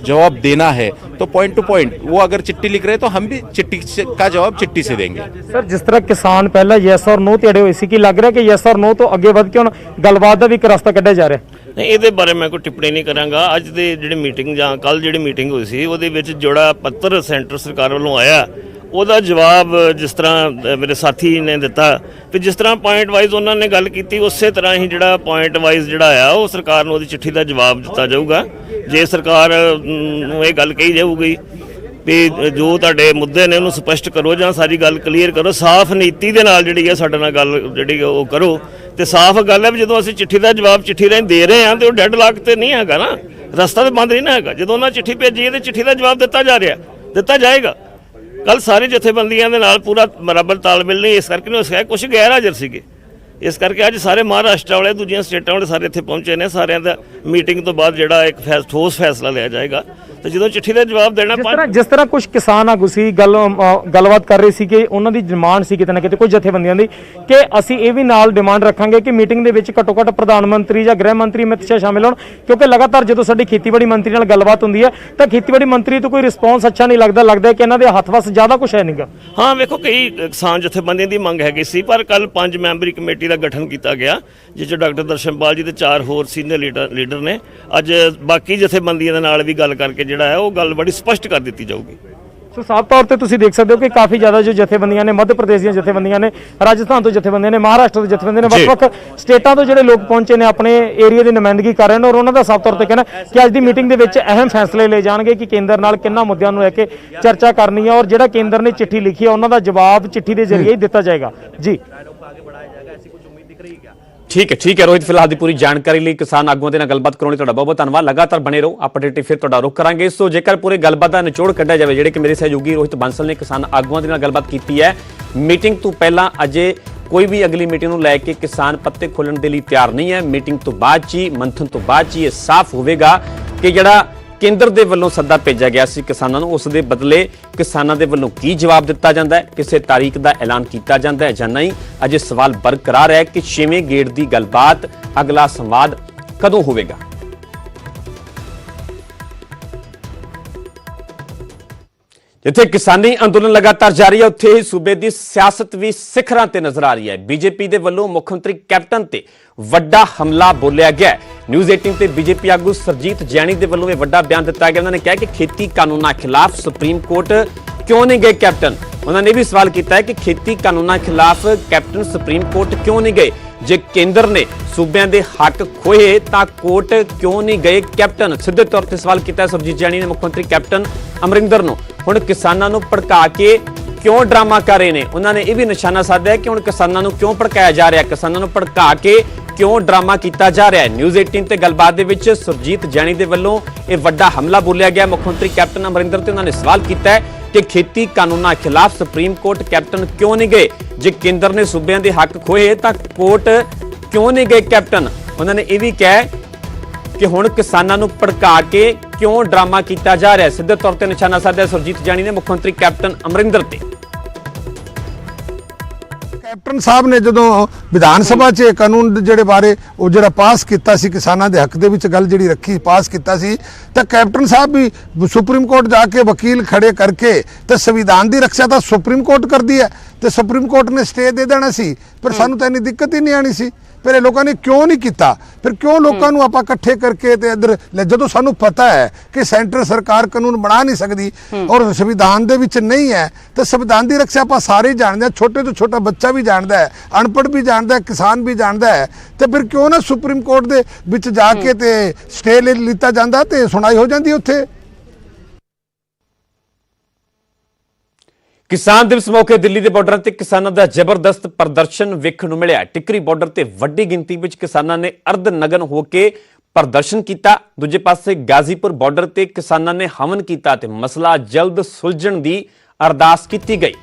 जवाब देना है तो पॉइंट टू पॉइंट, वो अगर चिट्ठी लिख रहे हैं तो हम भी चिट्ठी का जवाब चिट्ठी से देंगे। सर, जिस तरह किसान पहला यस और नो तेड़े हुए सी, लग रहा है कि यस और नो तो अगे बढ़ के गलबात का भी एक रास्ता कढ़िया जा रहा है। ਨਹੀਂ, ਇਹਦੇ ਬਾਰੇ ਮੈਂ ਕੋਈ ਟਿੱਪਣੀ ਨਹੀਂ ਕਰਾਂਗਾ। ਅੱਜ ਦੀ ਜਿਹੜੀ ਮੀਟਿੰਗ ਜਾਂ ਕੱਲ ਜਿਹੜੀ ਮੀਟਿੰਗ ਹੋਈ ਸੀ ਉਹਦੇ ਵਿੱਚ ਜਿਹੜਾ ਪੱਤਰ ਸੈਂਟਰ ਸਰਕਾਰ ਵੱਲੋਂ ਆਇਆ ਉਹਦਾ ਜਵਾਬ ਜਿਸ ਤਰ੍ਹਾਂ ਮੇਰੇ ਸਾਥੀ ਨੇ ਦਿੱਤਾ ਤੇ ਜਿਸ ਤਰ੍ਹਾਂ ਪੁਆਇੰਟ ਵਾਈਜ਼ ਉਹਨਾਂ ਨੇ ਗੱਲ ਕੀਤੀ ਉਸੇ ਤਰ੍ਹਾਂ ਹੀ ਜਿਹੜਾ ਪੁਆਇੰਟ ਵਾਈਜ਼ ਜਿਹੜਾ ਆ ਉਹ ਸਰਕਾਰ ਨੂੰ ਉਹਦੀ ਚਿੱਠੀ ਦਾ ਜਵਾਬ ਦਿੱਤਾ ਜਾਊਗਾ। ਜੇ ਸਰਕਾਰ ਨੂੰ ਇਹ ਗੱਲ ਕਹੀ ਜਾਊਗੀ ਵੀ ਜੋ ਤੁਹਾਡੇ ਮੁੱਦੇ ਨੇ ਉਹਨੂੰ ਸਪਸ਼ਟ ਕਰੋ ਜਾਂ ਸਾਰੀ ਗੱਲ ਕਲੀਅਰ ਕਰੋ, ਸਾਫ਼ ਨੀਤੀ ਦੇ ਨਾਲ ਜਿਹੜੀ ਹੈ ਸਾਡੇ ਨਾਲ ਗੱਲ ਜਿਹੜੀ ਉਹ ਕਰੋ। ਤੇ ਸਾਫ਼ ਗੱਲ ਹੈ ਵੀ ਜਦੋਂ ਅਸੀਂ ਚਿੱਠੀ ਦਾ ਜਵਾਬ ਚਿੱਠੀ ਰਾਹੀਂ ਦੇ ਰਹੇ ਹਾਂ ਤੇ ਉਹ ਡੈਡ ਲਾਕ ਤੇ ਨਹੀਂ ਹੈਗਾ ਨਾ, ਰਸਤਾ ਤੇ ਬੰਦ ਨਹੀਂ ਨਾ ਹੈਗਾ। ਜਦੋਂ ਉਹਨਾਂ ਚਿੱਠੀ ਭੇਜੀ ਹੈ ਤੇ ਚਿੱਠੀ ਦਾ ਜਵਾਬ ਦਿੱਤਾ ਜਾ ਰਿਹਾ, ਦਿੱਤਾ ਜਾਏਗਾ। ਕੱਲ ਸਾਰੇ ਜਥੇਬੰਦੀਆਂ ਦੇ ਨਾਲ ਪੂਰਾ ਬਰਾਬਰ ਤਾਲਮੇਲ ਨਹੀਂ, ਇਸ ਕਰਕੇ ਨਹੀਂ ਹੋ ਸਕਿਆ, ਕੁਝ ਗੈਰ ਹਾਜ਼ਰ ਸੀਗੇ। ਇਸ ਕਰਕੇ ਅੱਜ ਸਾਰੇ ਮਹਾਰਾਸ਼ਟਰ ਵਾਲੇ, ਦੂਜੀਆਂ ਸਟੇਟਾਂ ਵਾਲੇ ਸਾਰੇ ਇੱਥੇ ਪਹੁੰਚੇ ਨੇ। ਸਾਰਿਆਂ ਦਾ ਮੀਟਿੰਗ ਤੋਂ ਬਾਅਦ ਜਿਹੜਾ ਇੱਕ ਠੋਸ ਫੈਸਲਾ ਲਿਆ ਜਾਏਗਾ ਤੇ ਜਦੋਂ ਚਿੱਠੀ ਦਾ ਜਵਾਬ ਦੇਣਾ ਜਿਸ ਤਰ੍ਹਾਂ ਕੁਝ ਕਿਸਾਨ ਆਗੂ ਸੀ ਗੱਲਬਾਤ ਕਰ ਰਹੇ ਸੀ ਕਿ ਉਹਨਾਂ ਦੀ ਡਿਮਾਂਡ ਸੀ ਕਿਤੇ ਨਾ ਕਿਤੇ ਕੁਝ ਜਥੇਬੰਦੀਆਂ ਦੀ ਕਿ ਅਸੀਂ ਇਹ ਵੀ ਨਾਲ ਡਿਮਾਂਡ ਰੱਖਾਂਗੇ ਕਿ ਮੀਟਿੰਗ ਦੇ ਵਿੱਚ ਘੱਟੋ ਘੱਟ ਪ੍ਰਧਾਨ ਮੰਤਰੀ ਜਾਂ ਗ੍ਰਹਿ ਮੰਤਰੀ ਅਮਿਤ ਸ਼ਾਹ ਸ਼ਾਮਿਲ ਹੋਣ, ਕਿਉਂਕਿ ਲਗਾਤਾਰ ਜਦੋਂ ਸਾਡੀ ਖੇਤੀਬਾੜੀ ਮੰਤਰੀ ਨਾਲ ਗੱਲਬਾਤ ਹੁੰਦੀ ਹੈ ਤਾਂ ਖੇਤੀਬਾੜੀ ਮੰਤਰੀ ਤੋਂ ਕੋਈ ਰਿਸਪੌਂਸ ਅੱਛਾ ਨਹੀਂ ਲੱਗਦਾ ਕਿ ਇਹਨਾਂ ਦੇ ਹੱਥ ਵਸ ਜ਼ਿਆਦਾ ਕੁਝ ਹੈ ਨਹੀਂਗਾ। ਹਾਂ ਵੇਖੋ, ਕਈ ਕਿਸਾਨ ਜਥੇਬੰਦੀਆਂ ਦੀ ਮੰਗ ਹੈਗੀ ਸੀ, ਪਰ ਕੱਲ 5 ਮੈਂਬਰੀ ਕਮੇਟੀ ਦਾ ਗਠਨ ਕੀਤਾ ਗਿਆ ਜਿਸ 'ਚ ਡਾਕਟਰ ਦਰਸ਼ਨਪਾਲ ਜੀ ਤੇ 4 ਹੋਰ ਸੀਨੀਅਰ ਲੀਡਰ ਨੇ। ਅੱਜ ਬਾਕੀ ਜਥੇਬੰਦੀਆਂ ਦੇ ਨਾਲ ਵੀ ਗੱਲ ਕਰਕੇ ਜਿਹੜਾ ਹੈ ਉਹ ਗੱਲ ਬੜੀ ਸਪਸ਼ਟ ਕਰ ਦਿੱਤੀ ਜਾਊਗੀ। ਸੋ ਸਾਫ਼ ਤੌਰ ਤੇ ਤੁਸੀਂ ਦੇਖ ਸਕਦੇ ਹੋ ਕਿ ਕਾਫੀ ਜ਼ਿਆਦਾ ਜੋ ਜਥੇਬੰਦੀਆਂ ਨੇ, ਮੱਧ ਪ੍ਰਦੇਸ਼ ਦੀਆਂ ਜਥੇਬੰਦੀਆਂ ਨੇ, ਰਾਜਸਥਾਨ ਤੋਂ ਜਥੇਬੰਦੀਆਂ ਨੇ, ਮਹਾਰਾਸ਼ਟਰ ਤੋਂ ਜਥੇਬੰਦੀਆਂ ਨੇ, ਵੱਖ-ਵੱਖ ਸਟੇਟਾਂ ਤੋਂ ਜਿਹੜੇ ਲੋਕ ਪਹੁੰਚੇ ਨੇ ਆਪਣੇ ਏਰੀਆ ਦੀ ਨੁਮਾਇੰਦਗੀ ਕਰ ਰਹੇ ਨੇ ਔਰ ਉਹਨਾਂ ਦਾ ਸਾਫ਼ ਤੌਰ ਤੇ ਕਹਿਣਾ ਕਿ ਅੱਜ ਦੀ ਮੀਟਿੰਗ ਦੇ ਵਿੱਚ ਅਹਿਮ ਫੈਸਲੇ ਲਏ ਜਾਣਗੇ ਕਿ ਕੇਂਦਰ ਨਾਲ ਕਿੰਨਾ ਮੁੱਦਿਆਂ ਨੂੰ ਲੈ ਕੇ ਚਰਚਾ ਕਰਨੀ ਹੈ ਔਰ ਜਿਹੜਾ ਕੇਂਦਰ ਨੇ ਚਿੱਠੀ ਲਿਖੀ ਹੈ ਉਹਨਾਂ ਦਾ ਜਵਾਬ ਚਿੱਠੀ ਦੇ ਜ਼ਰੀਏ ਹੀ ਦਿੱਤਾ ਜਾਏਗਾ। ਜੀ ਠੀਕ ਹੈ ਰੋਹਿਤ, ਫਿਲਹਾਲ ਦੀ ਪੂਰੀ ਜਾਣਕਾਰੀ ਲਈ, ਕਿਸਾਨ ਆਗੂਆਂ ਦੇ ਨਾਲ ਗੱਲਬਾਤ ਕਰਾਉਣ ਲਈ ਤੁਹਾਡਾ ਬਹੁਤ ਬਹੁਤ ਧੰਨਵਾਦ। ਲਗਾਤਾਰ ਬਣੇ ਰਹੋ, ਅਪਡੇਟ ਫਿਰ ਤੁਹਾਡਾ ਰੁਖ ਕਰਾਂਗੇ। ਸੋ ਜੇਕਰ ਪੂਰੇ ਗੱਲਬਾਤ ਦਾ ਨਿਚੋੜ ਕੱਢਿਆ ਜਾਵੇ, ਜਿਹੜੇ ਕਿ ਮੇਰੇ ਸਹਿਯੋਗੀ ਰੋਹਿਤ ਬਾਂਸਲ ਨੇ ਕਿਸਾਨ ਆਗੂਆਂ ਦੇ ਨਾਲ ਗੱਲਬਾਤ ਕੀਤੀ ਹੈ, ਮੀਟਿੰਗ ਤੋਂ ਪਹਿਲਾਂ ਅਜੇ ਕੋਈ ਵੀ ਅਗਲੀ ਮੀਟਿੰਗ ਨੂੰ ਲੈ ਕੇ ਕਿਸਾਨ ਪੱਤੇ ਖੋਲਣ ਦੇ ਲਈ ਤਿਆਰ ਨਹੀਂ ਹੈ। ਮੀਟਿੰਗ ਤੋਂ ਬਾਅਦ 'ਚ ਹੀ, ਮੰਥਨ ਤੋਂ ਬਾਅਦ 'ਚ ਇਹ ਸਾਫ਼ ਹੋਵੇਗਾ ਕਿ ਜਿਹੜਾ ਕੇਂਦਰ ਦੇ ਵੱਲੋਂ ਸੱਦਾ ਭੇਜਿਆ ਗਿਆ ਸੀ ਕਿਸਾਨਾਂ ਨੂੰ, ਉਸ ਦੇ ਬਦਲੇ ਕਿਸਾਨਾਂ ਦੇ ਵੱਲੋਂ ਕੀ ਜਵਾਬ ਦਿੱਤਾ ਜਾਂਦਾ ਹੈ, ਕਿਸੇ ਤਾਰੀਖ ਦਾ ਐਲਾਨ ਕੀਤਾ ਜਾਂਦਾ ਹੈ ਜਾਂ ਨਹੀਂ। ਅਜੇ ਸਵਾਲ ਬਰਕਰਾਰ ਹੈ ਕਿ 6ਵੇਂ ਗੇੜ ਦੀ ਗੱਲਬਾਤ, ਅਗਲਾ ਸੰਵਾਦ ਕਦੋਂ ਹੋਵੇਗਾ। ਜਿੱਥੇ ਕਿਸਾਨੀ ਅੰਦੋਲਨ ਲਗਾਤਾਰ ਜਾਰੀ ਹੈ, ਉੱਥੇ ਹੀ ਸੂਬੇ ਦੀ ਸਿਆਸਤ ਵੀ ਸਿਖਰਾਂ ਤੇ ਨਜ਼ਰ ਆ ਰਹੀ ਹੈ। ਬੀਜੇਪੀ ਦੇ ਵੱਲੋਂ ਮੁੱਖ ਮੰਤਰੀ ਕੈਪਟਨ ਤੇ ਵੱਡਾ ਹਮਲਾ ਬੋਲਿਆ ਗਿਆ। ਨਿਊਜ਼ 18 ਤੇ ਬੀਜੇਪੀ ਆਗੂ ਸਰਜੀਤ ਜੈਣੀ ਦੇ ਵੱਲੋਂ ਇਹ ਵੱਡਾ ਬਿਆਨ ਦਿੱਤਾ ਗਿਆ। ਉਹਨਾਂ ਨੇ ਕਿਹਾ ਕਿ ਖੇਤੀ ਕਾਨੂੰਨਾਂ ਖਿਲਾਫ ਸੁਪਰੀਮ ਕੋਰਟ ਕਿਉਂ ਨਹੀਂ ਗਏ ਕੈਪਟਨ। ਉਹਨਾਂ ਨੇ ਵੀ ਸਵਾਲ ਕੀਤਾ ਹੈ ਕਿ ਖੇਤੀ ਕਾਨੂੰਨਾਂ ਖਿਲਾਫ ਕੈਪਟਨ ਸੁਪਰੀਮ ਕੋਰਟ ਕਿਉਂ ਨਹੀਂ ਗਏ। ਜੇ ਕੇਂਦਰ ਨੇ ਸੂਬਿਆਂ ਦੇ ਹੱਕ ਖੋਏ ਤਾਂ ਕੋਰਟ ਕਿਉਂ ਨਹੀਂ ਗਏ ਕੈਪਟਨ। ਸਿੱਧੇ ਤੌਰ ਤੇ ਸਵਾਲ ਕੀਤਾ ਸਰਜੀਤ ਜੈਣੀ ਨੇ ਮੁੱਖ ਮੰਤਰੀ ਕੈਪਟਨ ਅਮਰਿੰਦਰ ਨੂੰ। ਹੁਣ ਕਿਸਾਨਾਂ ਨੂੰ ਭੜਕਾ ਕੇ ਕਿਉਂ ਡਰਾਮਾ ਕਰ ਰਹੇ ਨੇ, ਉਹਨਾਂ ਨੇ ਇਹ ਵੀ ਨਿਸ਼ਾਨਾ ਸਾਧਿਆ ਕਿ ਹੁਣ ਕਿਸਾਨਾਂ ਨੂੰ ਕਿਉਂ ਭੜਕਾਇਆ ਜਾ ਰਿਹਾ, ਕਿਸਾਨਾਂ ਨੂੰ ਭੜਕਾ ਕੇ ਕਿਉਂ ਡਰਾਮਾ ਕੀਤਾ ਜਾ ਰਿਹਾ ਹੈ। ਨਿਊਜ਼ 18 ਤੇ ਗੱਲਬਾਤ ਦੇ ਵਿੱਚ ਸੁਰਜੀਤ ਜੈਣੀ ਦੇ ਵੱਲੋਂ ਇਹ ਵੱਡਾ ਹਮਲਾ ਬੋਲਿਆ ਗਿਆ ਮੁੱਖ ਮੰਤਰੀ ਕੈਪਟਨ ਅਮਰਿੰਦਰ ਤੇ। ਉਹਨਾਂ ਨੇ ਸਵਾਲ ਕੀਤਾ ਹੈ ਕਿ ਖੇਤੀ ਕਾਨੂੰਨਾਂ ਖਿਲਾਫ ਸੁਪਰੀਮ ਕੋਰਟ ਕੈਪਟਨ ਕਿਉਂ ਨਹੀਂ ਗਏ। ਜੇ ਕੇਂਦਰ ਨੇ ਸੂਬਿਆਂ ਦੇ ਹੱਕ ਖੋਏ ਤਾਂ ਕੋਰਟ ਕਿਉਂ ਨਹੀਂ ਗਏ ਕੈਪਟਨ। ਉਹਨਾਂ ਨੇ ਇਹ ਵੀ ਕਿਹਾ ਕਿ ਹੁਣ ਕਿਸਾਨਾਂ ਨੂੰ ਭੜਕਾ ਕੇ ਕਿਉਂ ਡਰਾਮਾ ਕੀਤਾ ਜਾ ਰਿਹਾ ਹੈ। ਸਿੱਧੇ ਤੌਰ ਤੇ ਨਿਸ਼ਾਨਾ ਸਾਧਿਆ ਸੁਰਜੀਤ ਜੈਣੀ ਨੇ ਮੁੱਖ ਮੰਤਰੀ ਕੈਪਟਨ ਅਮਰਿੰਦਰ ਤੇ। ਕੈਪਟਨ ਸਾਹਿਬ ਨੇ ਜਦੋਂ ਵਿਧਾਨ ਸਭਾ 'ਚ ਕਾਨੂੰਨ ਜਿਹੜੇ ਬਾਰੇ ਉਹ ਜਿਹੜਾ ਪਾਸ ਕੀਤਾ ਸੀ, ਕਿਸਾਨਾਂ ਦੇ ਹੱਕ ਦੇ ਵਿੱਚ ਗੱਲ ਜਿਹੜੀ ਰੱਖੀ ਪਾਸ ਕੀਤਾ ਸੀ, ਤਾਂ ਕੈਪਟਨ ਸਾਹਿਬ ਵੀ ਸੁਪਰੀਮ ਕੋਰਟ ਜਾ ਕੇ ਵਕੀਲ ਖੜੇ ਕਰਕੇ ਤੇ ਸੰਵਿਧਾਨ ਦੀ ਰੱਖਿਆ ਤਾਂ ਸੁਪਰੀਮ ਕੋਰਟ ਕਰਦੀ ਹੈ ਤੇ ਸੁਪਰੀਮ ਕੋਰਟ ਨੇ ਸਟੇ ਦੇ ਦੇਣਾ ਸੀ, ਪਰ ਸਾਨੂੰ ਤਾਂ ਇੰਨੀ ਦਿੱਕਤ ਹੀ ਨਹੀਂ ਆਣੀ ਸੀ। ਫਿਰ ਇਹ ਲੋਕਾਂ ਨੇ ਕਿਉਂ ਨਹੀਂ ਕੀਤਾ, ਫਿਰ ਕਿਉਂ ਲੋਕਾਂ ਨੂੰ ਆਪਾਂ ਇਕੱਠੇ ਕਰਕੇ ਤੇ ਇੱਧਰ ਜਦੋਂ ਸਾਨੂੰ ਪਤਾ ਹੈ ਕਿ ਸੈਂਟਰ ਸਰਕਾਰ ਕਾਨੂੰਨ ਬਣਾ ਨਹੀਂ ਸਕਦੀ ਔਰ ਸੰਵਿਧਾਨ ਦੇ ਵਿੱਚ ਨਹੀਂ ਹੈ, ਤਾਂ ਸੰਵਿਧਾਨ ਦੀ ਰੱਖਿਆ ਆਪਾਂ ਸਾਰੇ ਜਾਣਦੇ ਹਾਂ, ਛੋਟੇ ਤੋਂ ਛੋਟਾ ਬੱਚਾ ਵੀ ਜਾਣਦਾ ਹੈ, ਅਨਪੜ੍ਹ ਵੀ ਜਾਣਦਾ ਹੈ, ਕਿਸਾਨ ਵੀ ਜਾਣਦਾ ਹੈ। ਤੇ ਫਿਰ ਕਿਉਂ ਨਾ ਸੁਪਰੀਮ ਕੋਰਟ ਦੇ ਵਿੱਚ ਜਾ ਕੇ ਤੇ ਸਟੇ ਲਿੱਤਾ ਜਾਂਦਾ ਤੇ ਸੁਣਾਈ ਹੋ ਜਾਂਦੀ ਉੱਥੇ। ਕਿਸਾਨ ਦਿਵਸ ਮੌਕੇ ਦਿੱਲੀ ਦੇ ਬਾਰਡਰ ਤੇ ਕਿਸਾਨਾਂ ਦਾ ਜ਼ਬਰਦਸਤ ਪ੍ਰਦਰਸ਼ਨ ਵੇਖਣ ਨੂੰ ਮਿਲਿਆ। ਟਿੱਕਰੀ ਬਾਰਡਰ ਤੇ ਵੱਡੀ ਗਿਣਤੀ ਵਿੱਚ ਕਿਸਾਨਾਂ ਨੇ ਅਰਧ ਨਗਨ ਹੋ ਕੇ ਪ੍ਰਦਰਸ਼ਨ ਕੀਤਾ। ਦੂਜੇ ਪਾਸੇ ਗਾਜ਼ੀਪੁਰ ਬਾਰਡਰ ਤੇ ਕਿਸਾਨਾਂ ਨੇ ਹਵਨ ਕੀਤਾ ਤੇ ਮਸਲਾ ਜਲਦ ਸੁਲਝਣ ਦੀ ਅਰਦਾਸ ਕੀਤੀ ਗਈ।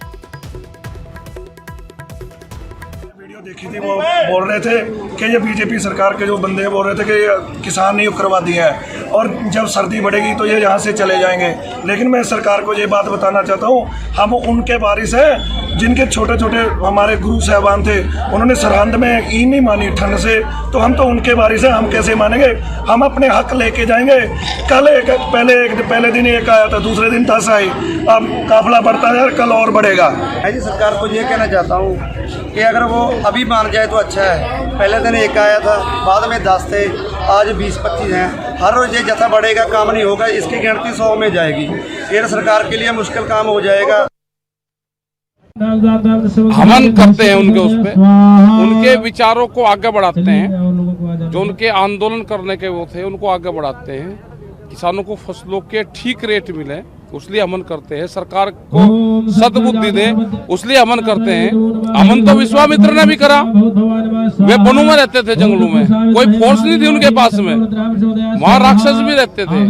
देखी थी, वो बोल रहे थे कि ये बीजेपी सरकार के जो बंदे बोल रहे थे कि किसान नियुक्त करवा दिए हैं और जब सर्दी बढ़ेगी तो ये यहाँ से चले जाएंगे। लेकिन मैं सरकार को ये बात बताना चाहता हूँ, हम उनके वारिस हैं जिनके छोटे छोटे हमारे गुरु साहबान थे, उन्होंने सरहद में ईद नहीं मानी ठंड से, तो हम तो उनके वारिस हैं, हम कैसे मानेंगे। हम अपने हक लेके जाएंगे। कल पहले दिन एक आया था, दूसरे दिन 10 आई, अब काफिला बढ़ता है, कल और बढ़ेगा। मैं जी सरकार को ये कहना चाहता हूँ कि अगर वो अभी मान जाए तो अच्छा है। पहले दिन एक आया था, बाद में 10 थे, आज 20-25 हैं। हर रोज ये जैसा बढ़ेगा काम नहीं होगा, इसकी गिनती 100 में जाएगी। ये सरकार के लिए मुश्किल काम हो जाएगा। हवन करते हैं उनके उस पे, उनके विचारों को आगे बढ़ाते हैं, जो उनके आंदोलन करने के वो थे उनको आगे बढ़ाते हैं। किसानों को फसलों के ठीक रेट मिले, उसलिए अमन करते हैं। सरकार को सद्बुद्धि दे उसलिए अमन करते हैं। अमन तो विश्वामित्र ने भी करा, वे वनों में रहते थे, जंगलों में, कोई फोर्स नहीं थी उनके पास में, वहां राक्षस भी रहते थे,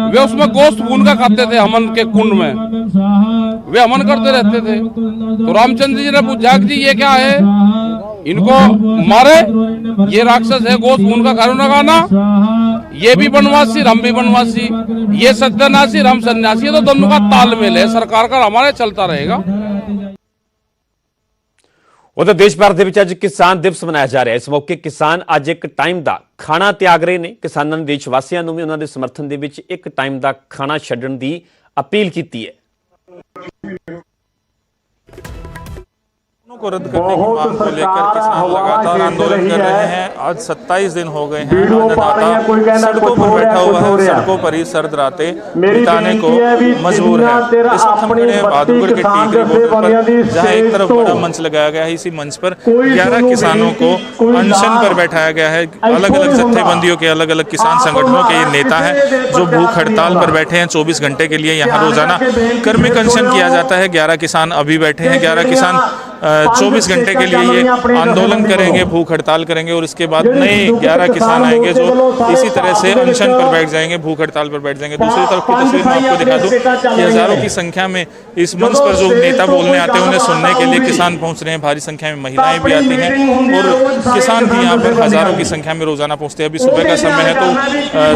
वे उसमें गोश्त भून का खाते थे अमन के कुंड में, वे अमन करते रहते थे। तो रामचंद्र जी ने पूछा कि जी ये क्या है, इनको मारे, ये राक्षस है, गोश्त भून का खाना खाना, ये भी बनवासी हम भी बनवासी, ये सत्यानाशी हम सन्यासी, तो दोनों का तालमेल है सरकार का, हमारे चलता रहेगा। ਉਧਰ ਦੇਸ਼ ਭਰ ਦੇ ਵਿੱਚ ਅੱਜ ਕਿਸਾਨ ਦਿਵਸ ਮਨਾਇਆ ਜਾ ਰਿਹਾ ਹੈ। ਇਸ ਮੌਕੇ ਕਿਸਾਨ ਅੱਜ ਇੱਕ ਟਾਈਮ ਦਾ ਖਾਣਾ ਤਿਆਗ ਰਹੇ ਨੇ। ਕਿਸਾਨਾਂ ਨੇ ਦੇਸ਼ ਵਾਸੀਆਂ ਨੂੰ ਵੀ ਉਹਨਾਂ ਦੇ ਸਮਰਥਨ ਦੇ ਵਿੱਚ ਇੱਕ ਟਾਈਮ ਦਾ ਖਾਣਾ ਛੱਡਣ ਦੀ ਅਪੀਲ ਕੀਤੀ ਹੈ। को रद्द करने की मांग को लेकर किसान लगातार आंदोलन कर रहे हैं। आज 27 दिन हो गए हैं अन्नदाता सड़कों पर बैठा हुआ है, सड़कों पर ही सर्द रातें बिताने को मजबूर है। इस वक्त हम खड़े हैं बहादुरगढ़ के टीकरी बॉर्डर पर, जहां एक तरफ बड़ा मंच लगाया गया है। इसी मंच पर 11 किसानों को अनशन पर बैठाया गया है। अलग अलग जत्थेबंदियों के, अलग अलग किसान संगठनों के ये नेता हैं जो भूख हड़ताल पर बैठे हैं। 24 घंटे के लिए यहाँ रोजाना कर्मिक अनशन किया जाता है। 11 किसान अभी बैठे हैं। 11 किसान 24 घंटे के लिए ये आंदोलन करेंगे, भूख हड़ताल करेंगे और इसके बाद नए 11 किसान आएंगे जो इसी तरह से अनशन पर बैठ जाएंगे, भूख हड़ताल पर बैठ जाएंगे। दूसरी तरफ की तस्वीर मैं आपको दिखा दूं कि हजारों की संख्या में इस मंच पर जो नेता बोलने आते हैं उन्हें सुनने के लिए किसान पहुंच रहे हैं। भारी संख्या में महिलाएं भी आती हैं और किसान भी यहाँ पर हजारों की संख्या में रोजाना पहुँचते हैं। अभी सुबह का समय है तो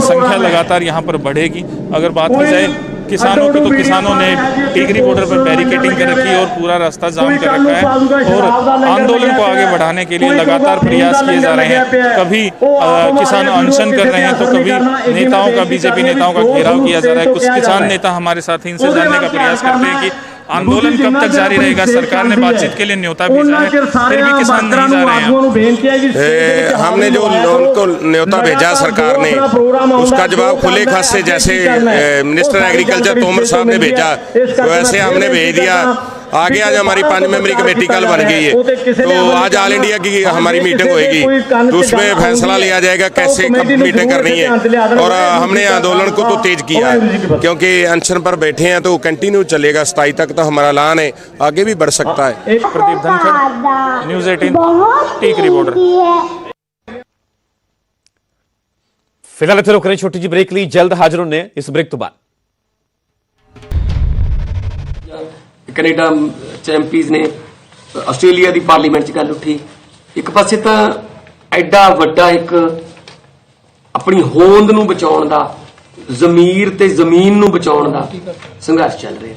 संख्या लगातार यहाँ पर बढ़ेगी। अगर बात की जाए किसानों की, तो किसानों ने टिकरी बॉर्डर पर बैरिकेडिंग कर रखी है और पूरा रास्ता जाम कर रखा है और आंदोलन को आगे बढ़ाने के लिए लगातार प्रयास किए जा रहे हैं। कभी किसान अनशन कर रहे हैं तो कभी नेताओं का, बीजेपी नेताओं का घेराव किया जा रहा है। कुछ किसान नेता हमारे साथ इनसे जानने का प्रयास करते हैं कि आंदोलन कब तक जारी रहेगा। सरकार ने बातचीत के लिए न्योता भेजा है, फिर भी किसान नहीं जा रहे हैं। हमने जो उनको न्योता भेजा सरकार ने, उसका जवाब खुले खत से जैसे मिनिस्टर एग्रीकल्चर तोमर साहब ने भेजा वैसे हमने भेज दिया। आगे आज हमारी 5 मेंबरी कमेटी कल बन गई है, तो आज ऑल इंडिया की हमारी मीटिंग होगी, तो उसमें फैसला लिया जाएगा कैसे कब मीटिंग करनी है। और हमने आंदोलन को तो तेज किया है क्योंकि अनशन पर बैठे हैं तो कंटिन्यू चलेगा 27 तक, तो हमारा ऐलान है, आगे भी बढ़ सकता है। Pradeep Dhankhar, news 18, Tikri border. फिलहाल इत्थे रुक रहे छोटी जी ब्रेक ਲਈ जल्द हाजिर होने इस ब्रेक तो बाद। कनेडा च एमपीज़ ने, आस्ट्रेलिया की पार्लीमेंट च गल उठी। एक पासे तो एडा वड्डा एक अपनी होंद नूं बचाउण दा, ज़मीर ते ज़मीन नूं बचाउण दा संघर्ष चल रहा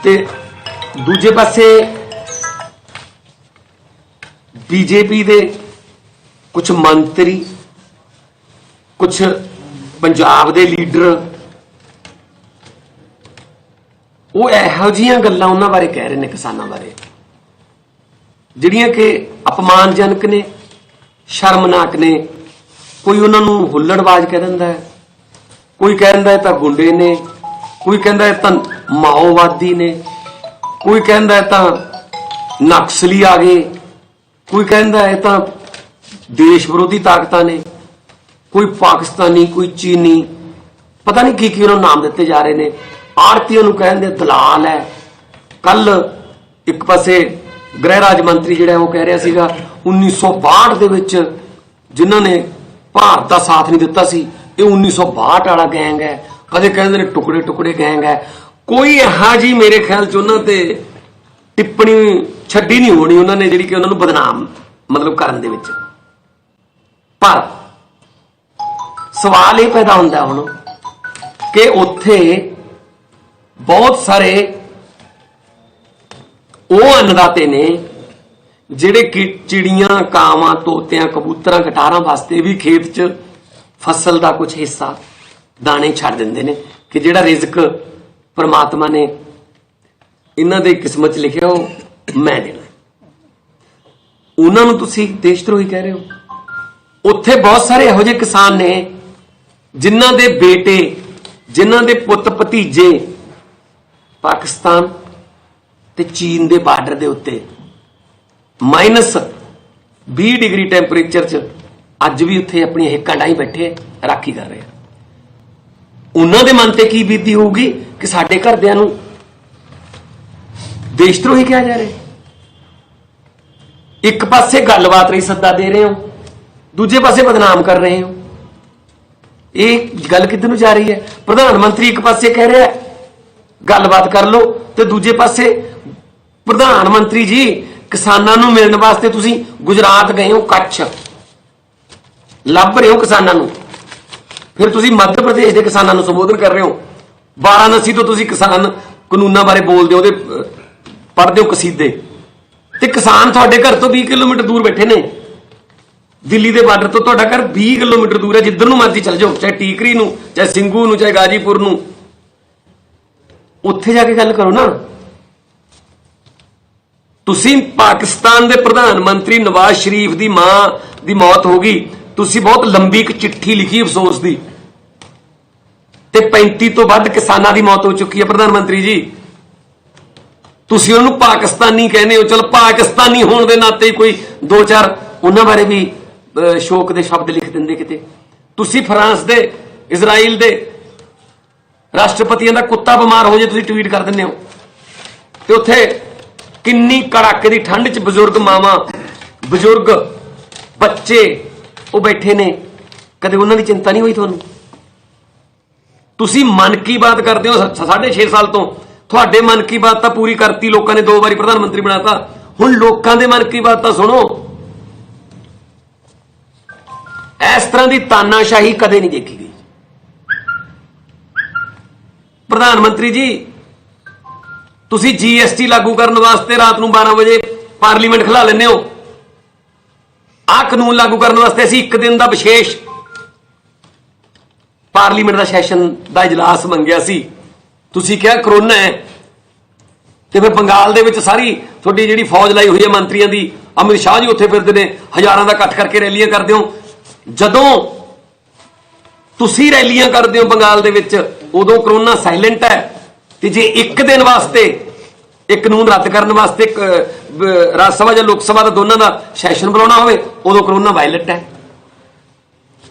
ते दूजे पासे बीजेपी दे कुछ मंत्री, कुछ पंजाब दे लीडर वो ਇਹੋ ਜਿਹੀਆਂ ਗੱਲਾਂ ਉਹਨਾਂ ਬਾਰੇ ਕਹਿ ਰਹੇ ਨੇ ਕਿਸਾਨਾਂ ਬਾਰੇ ਜਿਹੜੀਆਂ ਕਿ ਅਪਮਾਨਜਨਕ ਨੇ, ਸ਼ਰਮਨਾਕ ਨੇ। ਕੋਈ ਉਹਨਾਂ ਨੂੰ ਹੁੱਲੜਬਾਜ਼ ਕਹਿ ਦਿੰਦਾ ਹੈ, ਕੋਈ ਕਹਿੰਦਾ ਇਹ ਤਾਂ ਗੁੰਡੇ ਨੇ, ਕੋਈ ਕਹਿੰਦਾ ਇਹ ਤਾਂ ਮਾਓਵਾਦੀ ਨੇ, ਕੋਈ ਕਹਿੰਦਾ ਇਹ ਤਾਂ ਨਕਸਲੀ ਆ ਗਏ, ਕੋਈ ਕਹਿੰਦਾ ਇਹ ਤਾਂ ਦੇਸ਼ ਵਿਰੋਧੀ ਤਾਕਤਾਂ ਨੇ, ਕੋਈ ਪਾਕਿਸਤਾਨੀ, ਕੋਈ ਚੀਨੀ, ਪਤਾ ਨਹੀਂ ਕੀ ਉਹਨਾਂ ਨੂੰ ਨਾਮ ਦਿੱਤੇ ਜਾ ਰਹੇ ਨੇ। ਆੜਤੀਆਂ ਨੂੰ ਕਹਿੰਦੇ ਦਲਾਲ ਹੈ। ਕੱਲ ਇੱਕ ਪਾਸੇ ਗ੍ਰਹਿ ਰਾਜ ਮੰਤਰੀ ਜਿਹੜਾ ਉਹ ਕਹਿ ਰਿਹਾ ਸੀਗਾ 1962 ਦੇ ਵਿੱਚ ਜਿਨ੍ਹਾਂ ਨੇ ਭਾਰਤ ਦਾ ਸਾਥ ਨਹੀਂ ਦਿੱਤਾ ਸੀ ਇਹ 1962 ਵਾਲਾ ਗੈਂਗ ਹੈ। ਕਦੇ ਕਹਿੰਦੇ ਨੇ ਟੁਕੜੇ ਟੁਕੜੇ ਗੈਂਗ ਹੈ। ਕੋਈ ਇਹੋ ਜੀ ਮੇਰੇ ਖਿਆਲ ਚ ਉਹਨਾਂ ਤੇ ਟਿੱਪਣੀ ਛੱਡੀ ਨਹੀਂ ਹੋਣੀ ਉਹਨਾਂ ਨੇ ਜਿਹੜੀ ਕਿ ਉਹਨਾਂ ਨੂੰ ਬਦਨਾਮ ਮਤਲਬ ਕਰਨ ਦੇ ਵਿੱਚ। ਪਰ ਸਵਾਲ ਇਹ ਪੈਦਾ ਹੁੰਦਾ ਹੁਣ ਕਿ ਉੱਥੇ बहुत सारे वो अन्नदाते ने जिहड़े कि चिड़ियां, कावां, तोतियां, कबूतरां, गटारां वास्ते भी खेत च फसल का कुछ हिस्सा दाने छड़ दिंदे ने कि जिहड़ा रिजक परमात्मा ने इन्हां दे किस्मत च लिखिया वो मैं देना। उन्हां नूं तुसीं देशद्रोही कह रहे हो। उत्थे बहुत सारे इहो जिहे किसान ने जिन्हां दे बेटे, जिन्हां दे पुत भतीजे पाकिस्तान ते चीन दे बार्डर दे उत्ते -20 डिग्री टैंपरेचर च अज भी उत्थे अपनी हिक्कां डाही बैठे राखी कर रहे। ਉਹਨਾਂ ਦੇ ਮਨ ਤੇ ਕੀ ਬੀਤੀ ਹੋਊਗੀ ਕਿ ਸਾਡੇ ਘਰਦਿਆਂ ਨੂੰ ਦੇਸ਼ ਧਰੋਹੀ ਕਿਹਾ ਜਾ ਰਿਹਾ। ਇੱਕ ਪਾਸੇ ਗੱਲਬਾਤ ਲਈ ਸੱਦਾ ਦੇ ਰਹੇ ਹੋ, ਦੂਜੇ ਪਾਸੇ ਬਦਨਾਮ ਕਰ ਰਹੇ ਹੋ। ਇਹ ਗੱਲ ਕਿੱਧਰ ਨੂੰ ਜਾ ਰਹੀ ਹੈ? ਪ੍ਰਧਾਨ ਮੰਤਰੀ ਇੱਕ ਪਾਸੇ ਕਹਿ ਰਿਹਾ ਗੱਲਬਾਤ ਕਰ ਲਓ, ਤੇ ਦੂਜੇ ਪਾਸੇ ਪ੍ਰਧਾਨ ਮੰਤਰੀ ਜੀ ਕਿਸਾਨਾਂ ਨੂੰ ਮਿਲਣ ਵਾਸਤੇ ਤੁਸੀਂ ਗੁਜਰਾਤ ਗਏ ਹੋ, ਕੱਛ ਲੱਭ ਰਹੇ ਹੋ ਕਿਸਾਨਾਂ ਨੂੰ, ਫਿਰ ਤੁਸੀਂ ਮੱਧ ਪ੍ਰਦੇਸ਼ ਦੇ ਕਿਸਾਨਾਂ ਨੂੰ ਸੰਬੋਧਨ ਕਰ ਰਹੇ ਹੋ। ਵਾਰਾਣਸੀ ਤੋਂ ਤੁਸੀਂ ਕਿਸਾਨ ਕਾਨੂੰਨਾਂ ਬਾਰੇ ਬੋਲਦੇ ਹੋ, ਉਹਦੇ ਪੜ੍ਹਦੇ ਹੋ ਕਸੀਦੇ, ਤੇ ਕਿਸਾਨ ਤੁਹਾਡੇ ਘਰ ਤੋਂ 20 ਕਿਲੋਮੀਟਰ ਦੂਰ ਬੈਠੇ ਨੇ। ਦਿੱਲੀ ਦੇ ਬਾਰਡਰ ਤੋਂ ਤੁਹਾਡਾ ਘਰ 20 ਕਿਲੋਮੀਟਰ ਦੂਰ ਹੈ, ਜਿੱਧਰ ਨੂੰ ਮਰਜ਼ੀ ਚੱਲ ਜਾਓ, ਚਾਹੇ ਟੀਕਰੀ ਨੂੰ, ਚਾਹੇ ਸਿੰਘੂ ਨੂੰ, ਚਾਹੇ ਗਾਜੀਪੁਰ ਨੂੰ, ਉੱਥੇ ਜਾ ਕੇ ਗੱਲ ਕਰੋ ਨਾ। ਤੁਸੀਂ ਪਾਕਿਸਤਾਨ ਦੇ ਪ੍ਰਧਾਨ ਮੰਤਰੀ ਨਵਾਜ਼ ਸ਼ਰੀਫ ਦੀ ਮਾਂ ਦੀ ਮੌਤ ਹੋ ਗਈ, ਤੁਸੀਂ ਬਹੁਤ ਲੰਬੀ ਇੱਕ ਚਿੱਠੀ ਲਿਖੀ ਅਫਸੋਸ ਦੀ, ਤੇ 35 ਤੋਂ ਵੱਧ ਕਿਸਾਨਾਂ ਦੀ ਮੌਤ ਹੋ ਚੁੱਕੀ ਹੈ ਪ੍ਰਧਾਨ ਮੰਤਰੀ ਜੀ। ਤੁਸੀਂ ਉਹਨੂੰ ਪਾਕਿਸਤਾਨੀ ਕਹਿੰਦੇ ਹੋ, ਚਲ ਪਾਕਿਸਤਾਨੀ ਹੋਣ ਦੇ ਨਾਤੇ ਕੋਈ 2-4 ਉਹਨਾਂ ਬਾਰੇ ਵੀ ਸ਼ੋਕ ਦੇ ਸ਼ਬਦ ਲਿਖ ਦਿੰਦੇ ਕਿਤੇ। ਤੁਸੀਂ ਫਰਾਂਸ ਦੇ, ਇਜ਼ਰਾਈਲ ਦੇ ਰਾਸ਼ਟਰਪਤੀਆਂ ਦਾ ਕੁੱਤਾ ਬਿਮਾਰ ਹੋ ਜੇ ਤੁਸੀਂ ਟਵੀਟ ਕਰ ਦਿੰਦੇ ਹੋ, ਤੇ ਉੱਥੇ ਕਿੰਨੀ ਕੜਾਕੇ ਦੀ ਠੰਡ 'ਚ ਬਜ਼ੁਰਗ ਮਾਵਾਂ, ਬਜ਼ੁਰਗ ਬੱਚੇ ਉਹ ਬੈਠੇ ਨੇ, ਕਦੇ ਉਹਨਾਂ ਦੀ ਚਿੰਤਾ ਨਹੀਂ ਹੋਈ ਤੁਹਾਨੂੰ? ਤੁਸੀਂ ਮਨ ਕੀ ਬਾਤ ਕਰਦੇ ਹੋ 6.5 ਸਾਲ ਤੋਂ, ਤੁਹਾਡੇ ਮਨ ਕੀ ਬਾਤ ਤਾਂ ਪੂਰੀ ਕਰਤੀ, ਲੋਕਾਂ ਨੇ 2 ਵਾਰੀ ਪ੍ਰਧਾਨ ਮੰਤਰੀ ਬਣਾਤਾ। ਹੁਣ ਲੋਕਾਂ ਦੇ ਮਨ ਕੀ ਬਾਤ ਤਾਂ ਸੁਣੋ। ਇਸ ਤਰ੍ਹਾਂ ਦੀ ਤਾਨਾਸ਼ਾਹੀ ਕਦੇ ਨਹੀਂ ਦੇਖੀ ਗਈ। ਪ੍ਰਧਾਨ ਮੰਤਰੀ ਜੀ ਤੁਸੀਂ GST ਲਾਗੂ ਕਰਨ ਵਾਸਤੇ ਰਾਤ ਨੂੰ 12 ਵਜੇ ਪਾਰਲੀਮੈਂਟ ਖਿਲਾ ਲੈਂਦੇ ਹੋ। ਆਹ ਕਾਨੂੰਨ ਲਾਗੂ ਕਰਨ ਵਾਸਤੇ ਅਸੀਂ 1 ਦਿਨ ਦਾ ਵਿਸ਼ੇਸ਼ ਪਾਰਲੀਮੈਂਟ ਦਾ ਸੈਸ਼ਨ ਦਾ ਇਜਲਾਸ ਮੰਗਿਆ ਸੀ। ਤੁਸੀਂ ਕਿਹਾ ਕਰੋਨਾ ਹੈ, ਤੇ ਫਿਰ ਬੰਗਾਲ ਦੇ ਵਿੱਚ ਸਾਰੀ ਤੁਹਾਡੀ ਜਿਹੜੀ ਫੌਜ ਲਾਈ ਹੋਈ ਹੈ ਮੰਤਰੀਆਂ ਦੀ, ਅਮਿਤ ਸ਼ਾਹ ਜੀ ਉੱਥੇ ਫਿਰਦੇ ਨੇ, ਹਜ਼ਾਰਾਂ ਦਾ ਇਕੱਠ ਕਰਕੇ ਰੈਲੀਆਂ ਕਰਦੇ ਹੋ। ਜਦੋਂ ਤੁਸੀਂ ਰੈਲੀਆਂ ਕਰਦੇ ਹੋ ਬੰਗਾਲ ਦੇ ਵਿੱਚ, ਉਦੋਂ ਕਰੋਨਾ ਸਾਇਲੈਂਟ ਹੈ, ਤੇ ਜੇ 1 ਦਿਨ ਵਾਸਤੇ ਇਹ ਕਾਨੂੰਨ ਰੱਦ ਕਰਨ ਵਾਸਤੇ ਰਾਜ ਸਭਾ ਜਾਂ ਲੋਕ ਸਭਾ ਦਾ ਦੋਨਾਂ ਦਾ ਸੈਸ਼ਨ ਬੁਲਾਉਣਾ ਹੋਵੇ, ਉਦੋਂ ਕਰੋਨਾ ਵਾਇਲੈਂਟ ਹੈ।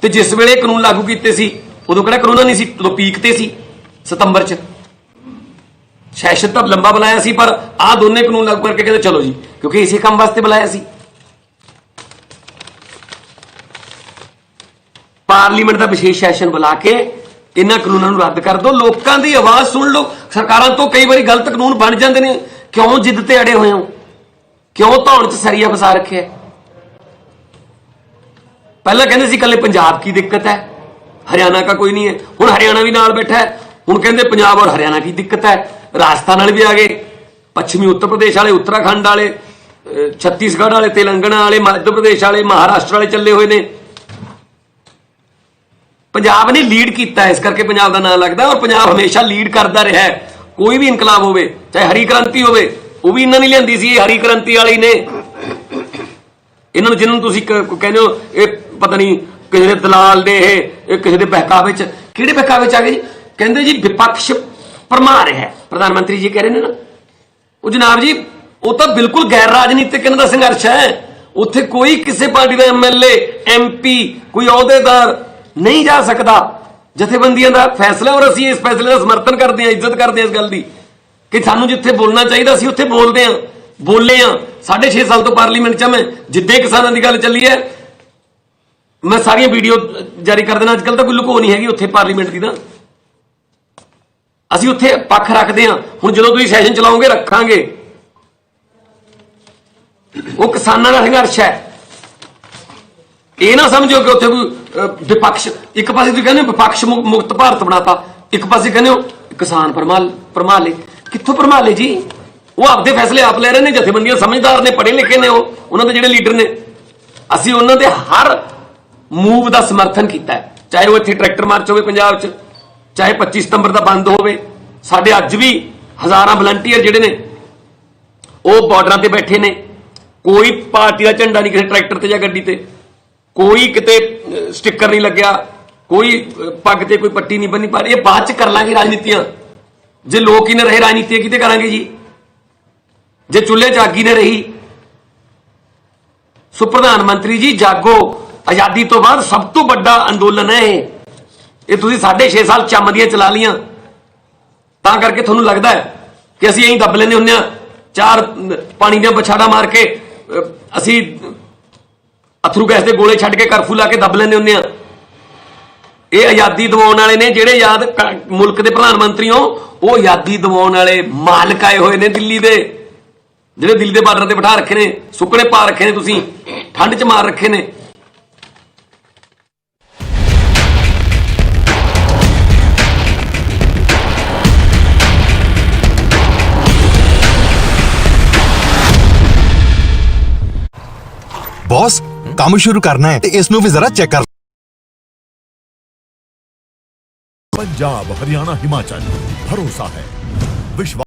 ਤੇ ਜਿਸ ਵੇਲੇ ਕਾਨੂੰਨ ਲਾਗੂ ਕੀਤੇ ਸੀ ਉਦੋਂ ਕਿਹੜਾ ਕਰੋਨਾ ਨਹੀਂ ਸੀ, ਉਦੋਂ ਪੀਕ ਤੇ ਸੀ ਸਤੰਬਰ 'ਚ। ਸੈਸ਼ਨ ਤਾਂ ਲੰਬਾ ਬੁਲਾਇਆ ਸੀ, ਪਰ ਆਹ ਦੋਨੇ ਕਾਨੂੰਨ ਲਾਗੂ ਕਰਕੇ ਕਹਿੰਦੇ ਚਲੋ ਜੀ, ਕਿਉਂਕਿ ਇਸੇ ਕੰਮ ਵਾਸਤੇ ਬੁਲਾਇਆ ਸੀ। ਪਾਰਲੀਮੈਂਟ ਦਾ ਵਿਸ਼ੇਸ਼ ਸੈਸ਼ਨ ਬੁਲਾ ਕੇ ਇਹਨਾਂ ਕਾਨੂੰਨਾਂ ਨੂੰ ਰੱਦ ਕਰ ਦਿਓ, ਲੋਕਾਂ ਦੀ ਆਵਾਜ਼ ਸੁਣ ਲਓ। ਸਰਕਾਰਾਂ ਤੋਂ ਕਈ ਵਾਰੀ ਗਲਤ ਕਾਨੂੰਨ ਬਣ ਜਾਂਦੇ ਨੇ, ਕਿਉਂ ਜਿੱਦ ਤੇ ਅੜੇ ਹੋਏ ਹੋ? ਕਿਉਂ ਧੌਣ 'ਚ ਸਰੀਆ ਫਸਾ ਰੱਖਿਆ? ਪਹਿਲਾਂ ਕਹਿੰਦੇ ਸੀ ਇਕੱਲੇ ਪੰਜਾਬ ਕੀ ਦਿੱਕਤ ਹੈ, हरियाणा का कोई नहीं है, ਹੁਣ हरियाणा भी नाल बैठा है। ਹੁਣ ਕਹਿੰਦੇ पंजाब और हरियाणा की दिक्कत है, राजस्थान वाले भी आ गए, पश्चिमी उत्तर प्रदेश वाले, उत्तराखंड वाले, छत्तीसगढ़ वाले, तेलंगाना वाले, मध्य प्रदेश वाले, महाराष्ट्र वाले चले हुए ने। पंजाब ने लीड किया, इस करके पंजाब का नाम लगता, और पंजाब हमेशा लीड करता रहा है। कोई भी इनकलाब हो, चाहे हरी क्रांति हो, वो भी इन्होंने नहीं लियांदी सी, हरी क्रांति वाली ने। इन्होंने जिन्होंने तुसीं कहते हो ये पता नहीं किसी के दलाल ने, किसी के बहकावे च, किहड़े बहकावे च आ गए जी? कहते जी विपक्ष भरमा रहा है, प्रधानमंत्री जी कह रहे हैं ना। वो जनाब जी वो तो बिल्कुल गैर राजनीतिक इन्हां दा संघर्ष है। उत्थे कोई किसी पार्टी का MLA MP कोई अहुदेदार नहीं जा सकता। जथेबंदियां दा फैसला, और असीं इस फैसले का समर्थन करते हैं, इज्जत करते हैं इस गल की कि सानूं जिथे बोलना चाहिए असीं उत्थे बोलते हैं, बोले हैं। 6.5 साल तो पार्लीमेंट च मैं जिद्दे किसानां दी गल चली है, मैं सारिया वीडियो जारी कर देना। अजकल तो कोई लुको नहीं हैगी उत्थे पार्लीमेंट की, ना असीं उत्थे पक्ष रखते हैं। हुण जदों तुसीं सैशन चलाओगे रखांगे, वो किसानां दा संघर्ष है। ये ना समझो कि उत्थे कोई विपक्ष, एक पासे तुसीं कहंदे विपक्ष मुक्त भारत बनाता, एक पासे कहंदे हो किसान भरमा ले। कित्थों भरमा ले जी? वो आपदे फैसले आप ले रहे ने, जथेबंदियां समझदार ने, पढ़े लिखे ने, उन्हां दे जिहड़े लीडर ने, असीं उन्हां दे हर मूव का समर्थन किया है। चाहे वो इत्थे ट्रैक्टर मार्च हो पंजाब च, चाहे 25 सितंबर का बंद हो, साडे अज भी हज़ारां वलंटीयर जिहड़े ने वो बॉर्डरां ते बैठे ने। कोई पार्टी का झंडा नहीं किसी ट्रैक्टर ते या गड्डी ते, कोई किते स्टिकर नहीं लग्या, कोई पग ते कोई पट्टी नहीं बनी। पर ये बाद च कर लांगे राजनीतियां। जे लोग ही न रहे राजनीतियां किते करांगे जी? जे चुल्हे च अग ही न रही। सो प्रधानमंत्री जी जागो, आजादी तो बाद सब तो बड़ा अंदोलन है। ਇਹ ਤੁਸੀਂ 6.5 ਸਾਲ ਚੰਮ ਦੀਆਂ ਚਲਾ ਲੀਆਂ, ਤਾਂ ਕਰਕੇ ਤੁਹਾਨੂੰ ਲੱਗਦਾ ਹੈ ਕਿ ਅਸੀਂ ਐਂ ਦੱਬ ਲੈਂਦੇ ਹੁੰਦੇ ਆ, 4 ਪਾਣੀ ਦੀਆਂ ਪਛਾੜਾ ਮਾਰ ਕੇ ਅਸੀਂ ਅਥਰੂ ਗੈਸ ਦੇ ਗੋਲੇ ਛੱਡ ਕੇ ਕਰਫਿਊ ਲਾ ਕੇ ਦੱਬ ਲੈਂਦੇ ਹੁੰਦੇ ਆ। ਇਹ ਆਜ਼ਾਦੀ ਦਿਵਾਉਣ ਵਾਲੇ ਨੇ ਜਿਹੜੇ ਮੁਲਕ ਦੇ ਪ੍ਰਧਾਨ ਮੰਤਰੀ ਹੋ, ਉਹ ਆਜ਼ਾਦੀ ਦਿਵਾਉਣ ਵਾਲੇ ਮਾਲਕ ਆਏ ਹੋਏ ਨੇ ਦਿੱਲੀ ਦੇ, ਜਿਹੜੇ ਦਿੱਲੀ ਦੇ ਬਾਰਡਰ ਤੇ ਬਿਠਾ ਰੱਖੇ ਨੇ, ਸੁੱਕਣੇ ਪਾ ਰੱਖੇ ਨੇ, ਤੁਸੀਂ ਠੰਡ 'ਚ ਮਾਰ ਰੱਖੇ ਨੇ। ਬੌਸ ਕੰਮ ਸ਼ੁਰੂ ਕਰਨਾ ਹੈ ਤੇ ਇਸ ਨੂੰ ਵੀ ਜ਼ਰਾ ਚੈੱਕ ਕਰ। पंजाब हरियाणा हिमाचल भरोसा है विश्वास।